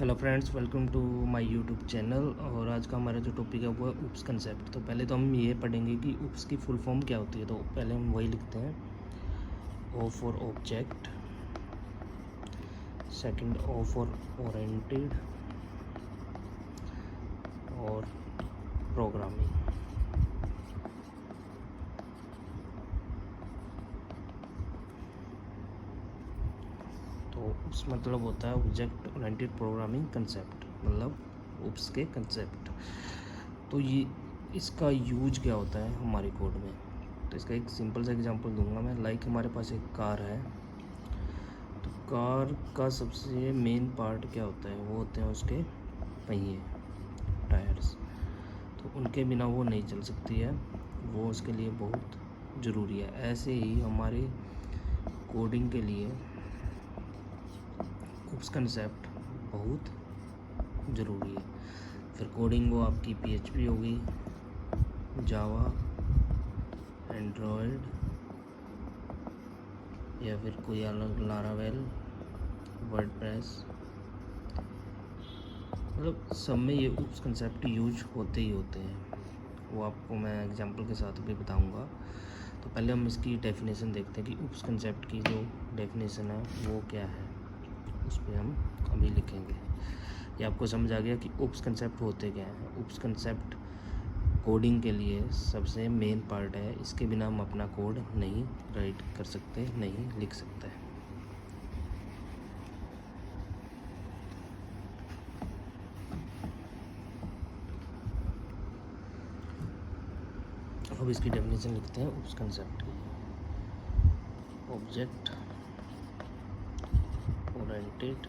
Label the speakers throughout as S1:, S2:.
S1: Hello friends, welcome to my YouTube channel. और आज का हमारा जो टॉपिक है वो है उप्स कंसेप्ट। तो पहले तो हम ये पढ़ेंगे कि उप्स की फुल फॉर्म क्या होती है। तो पहले हम वही लिखते हैं, O for object, second O for oriented और प्रोग्रामिंग। तो उप्स मतलब होता है ऑब्जेक्ट ओरिएंटेड प्रोग्रामिंग कंसेप्ट, मतलब उप्स के कंसेप्ट। तो ये इसका यूज क्या होता है हमारे कोड में। तो इसका एक सिंपल सा एग्जांपल दूंगा मैं। लाइक हमारे पास एक कार है, तो कार का सबसे मेन पार्ट क्या होता है, वो होते हैं उसके पहिए, टायर्स। तो उनके बिना वो नहीं चल सकती है, वो उसके लिए बहुत ज़रूरी है। ऐसे ही हमारे कोडिंग के लिए उप्स कंसेप्ट बहुत ज़रूरी है। फिर कोडिंग वो आपकी PHP होगी, जावा, एंड्रॉयड या फिर कोई अलग लारावेल, वर्डप्रेस, मतलब सब में ये उप्स कंसेप्ट यूज होते ही होते हैं। वो आपको मैं एग्जांपल के साथ भी बताऊंगा। तो पहले हम इसकी डेफिनेशन देखते हैं कि उप्स कंसेप्ट की जो डेफिनेशन है वो क्या है, उस पर हम अभी लिखेंगे। ये आपको समझ आ गया कि उप्स कंसेप्ट होते क्या हैं। उप्स कंसेप्ट कोडिंग के लिए सबसे मेन पार्ट है, इसके बिना हम अपना कोड नहीं राइट कर सकते, नहीं लिख सकते। अब इसकी डेफिनेशन लिखते हैं उप्स कंसेप्ट की। Object oriented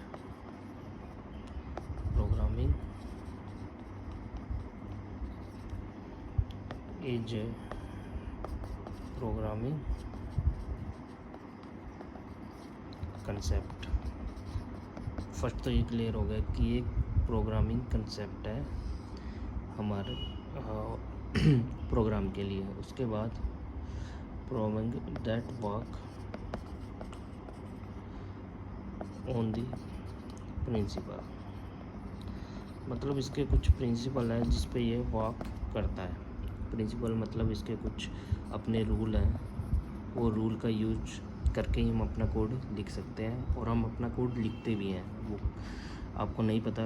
S1: programming is programming concept. First तो ये क्लियर हो गया कि एक प्रोग्रामिंग कंसेप्ट है हमारे प्रोग्राम के लिए। उसके बाद programming that work on the principle, मतलब इसके कुछ प्रिंसिपल हैं जिस पे ये वर्क करता है। प्रिंसिपल मतलब इसके कुछ अपने रूल हैं, वो रूल का यूज करके ही हम अपना कोड लिख सकते हैं, और हम अपना कोड लिखते भी हैं। वो आपको नहीं पता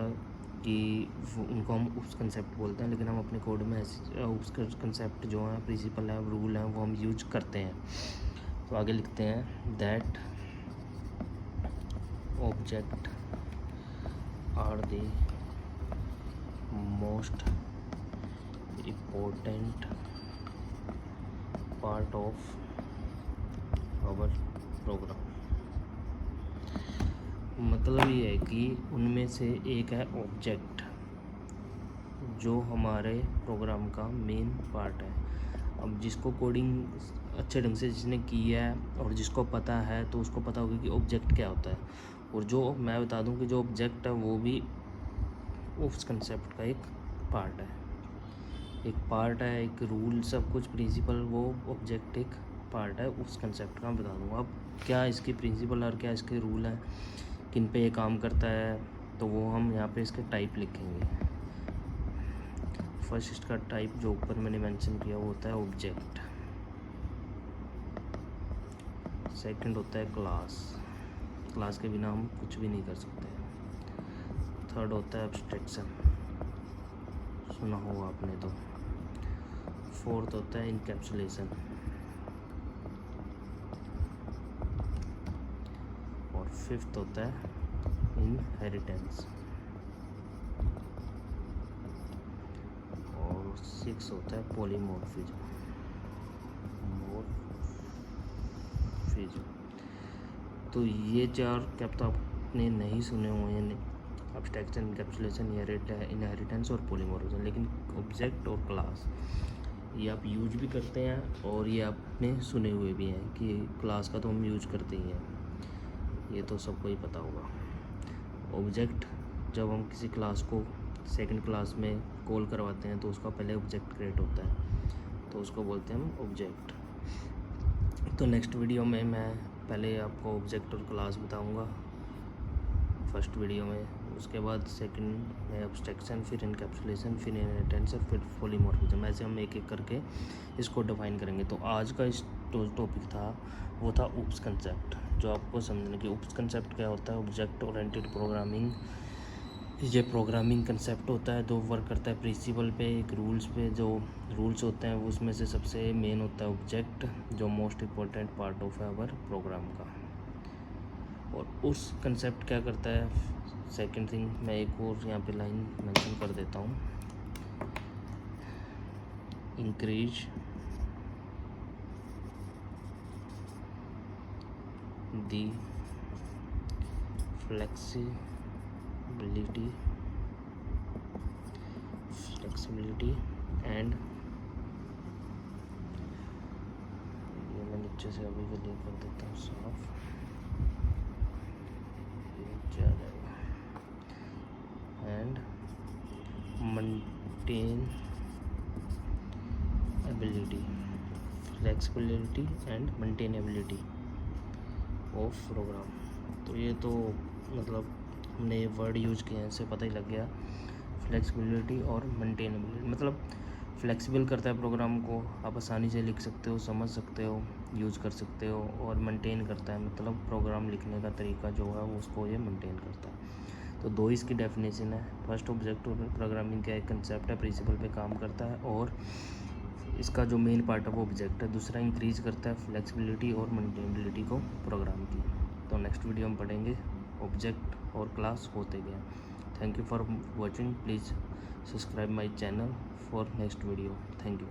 S1: कि उनको हम उप्स कंसेप्ट बोलते हैं, लेकिन हम अपने कोड में ऐसे उप्स कंसेप्ट जो हैं, प्रिंसिपल हैं, रूल हैं, वो हम यूज करते हैं। तो आगे लिखते हैं that object are the most important part of our program. मतलब ये है कि उनमें से एक है ऑब्जेक्ट, जो हमारे प्रोग्राम का मेन पार्ट है। अब जिसको कोडिंग अच्छे ढंग से जिसने की है और जिसको पता है, तो उसको पता होगा कि ऑब्जेक्ट क्या होता है। और जो मैं बता दूं कि जो ऑब्जेक्ट है वो भी उस कंसेप्ट का एक पार्ट है, एक रूल, सब कुछ प्रिंसिपल, वो ऑब्जेक्ट एक पार्ट है उस कंसेप्ट का। मैं बता दूंगा अब क्या इसकी प्रिंसिपल और क्या इसके रूल हैं, किन पे ये काम करता है। तो वो हम यहाँ पे इसके टाइप लिखेंगे। फर्स्ट इसका टाइप जो ऊपर मैंने मेंशन किया वो होता है ऑब्जेक्ट। सेकंड होता है क्लास, क्लास के बिना हम कुछ भी नहीं कर सकते। थर्ड होता है एब्स्ट्रैक्शन, सुना होगा आपने तो। फोर्थ होता है इनकैप्सुलेशन, और फिफ्थ होता है इनहेरिटेंस, और सिक्स होता है पॉलीमॉर्फिज्म। तो ये चार क्या तो आपने नहीं सुने हुए हैं, एब्स्ट्रैक्शन, इनकैप्सुलेशन, इनहेरिटेंस और पॉलीमॉर्फिज्म। लेकिन ऑब्जेक्ट और क्लास ये आप यूज भी करते हैं, और ये आपने सुने हुए भी हैं कि क्लास का तो हम यूज करते ही हैं, ये तो सबको ही पता होगा। ऑब्जेक्ट, जब हम किसी क्लास को सेकंड क्लास में कॉल करवाते हैं तो उसका पहले ऑब्जेक्ट क्रिएट होता है, तो उसको बोलते हैं हम ऑब्जेक्ट। तो नेक्स्ट वीडियो में मैं पहले आपको ऑब्जेक्ट और क्लास बताऊंगा, फर्स्ट वीडियो में। उसके बाद सेकंड है एब्स्ट्रैक्शन, फिर इनकैप्सुलेशन, फिर इनहेरिटेंस, फिर पॉलीमॉर्फिज्म। ऐसे हम एक एक करके इसको डिफाइन करेंगे। तो आज का इस टॉपिक था वो था ऊप्स कंसेप्ट, जो आपको समझने की ऊप्स कंसेप्ट क्या होता है। ऑब्जेक्ट ओरिएंटेड प्रोग्रामिंग, ये प्रोग्रामिंग कंसेप्ट होता है, दो वर्क करता है प्रिंसिपल पे, एक रूल्स पे। जो रूल्स होते हैं वो उसमें से सबसे मेन होता है ऑब्जेक्ट, जो मोस्ट इम्पोर्टेंट पार्ट ऑफ है आवर प्रोग्राम का। और उस कंसेप्ट क्या करता है, सेकंड थिंग मैं एक और यहाँ पे लाइन मेंशन कर देता हूँ, इंक्रीज दी फ्लेक्सिबिलिटी एंड, ये मैं नीचे से अभी क्लियर कर देता हूँ साफ, नीचे आ जाएगा, and maintainability, flexibility and maintainability of program. तो ये तो मतलब हमने वर्ड यूज किए हैं, इससे पता ही लग गया। फ्लेक्सिबिलिटी और मेंटेनेबिलिटी मतलब फ्लेक्सिबल करता है प्रोग्राम को, आप आसानी से लिख सकते हो, समझ सकते हो, यूज़ कर सकते हो। और मेंटेन करता है मतलब प्रोग्राम लिखने का तरीका जो है उसको ये मेंटेन करता है। तो दो इसकी डेफिनेशन है। फर्स्ट, ऑब्जेक्ट प्रोग्रामिंग का एक कंसेप्ट है, प्रिंसिपल पे काम करता है और इसका जो मेन पार्ट है वो ऑब्जेक्ट है। दूसरा, इंक्रीज करता है फ्लेक्सिबिलिटी और मेंटेनेबिलिटी को प्रोग्राम की। तो नेक्स्ट वीडियो में पढ़ेंगे ऑब्जेक्ट और क्लास होते गए। Thank you for watching, please subscribe my channel for next video. Thank you.